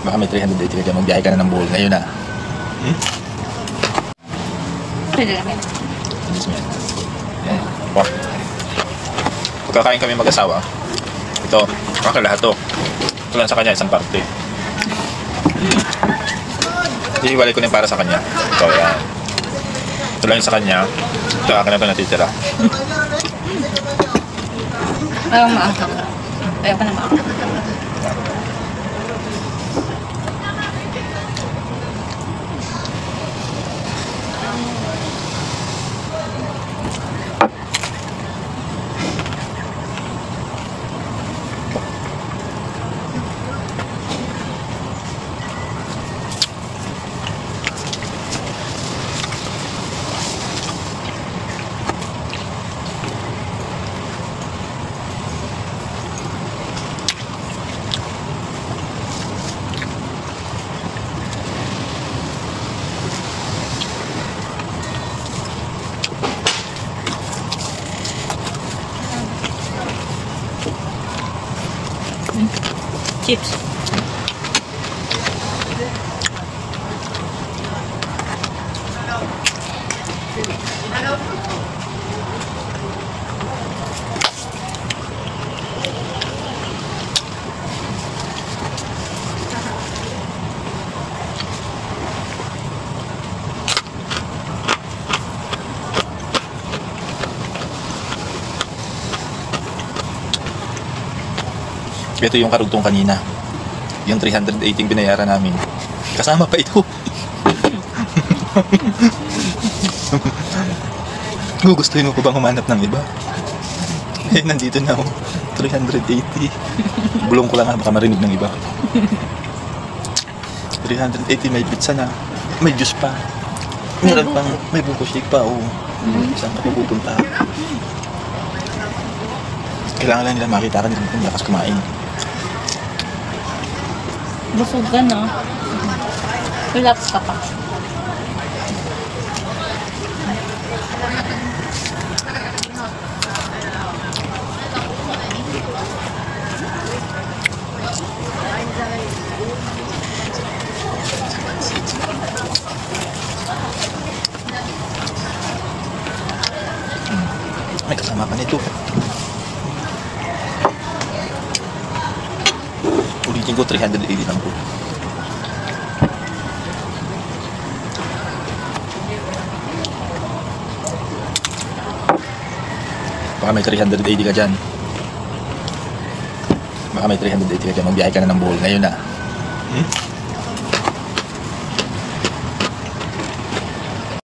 Baka may 380 ka dyan, magbiyahe ka na ng Bohol ngayon na. Pwede namin. Oh. Pagkakain kami mag-asawa, ito, okay lahat to. Ito lang sa kanya, isang parte. Hihiwalay ko na yung para sa kanya. Ito, yan. Ito lang yung sa kanya. Ito, akin na ito natitira. Ayaw maakap. Ayaw ka na maakap. Chips. Ito yung karugtong kanina. Yung 380 binayaran namin. Kasama pa ito. Gugustuhin mo ko bang humanap ng iba? Eh, nandito na ako. 380. Bulong ko lang baka marinig ng iba. 380, may pizza na. May juice pa. Meron pang, may buko shake pa. Oh. Saan ka pupunta? Kailangan lang nila makita ka nila kung lakas kumain. Busog ka na. Relax ka pa. May kasama pa nito. Ulitin ko, 380 lang po. Baka may 380 ka dyan. Baka may 380 ka dyan, magbiyahe ka na ng Bohol ngayon na.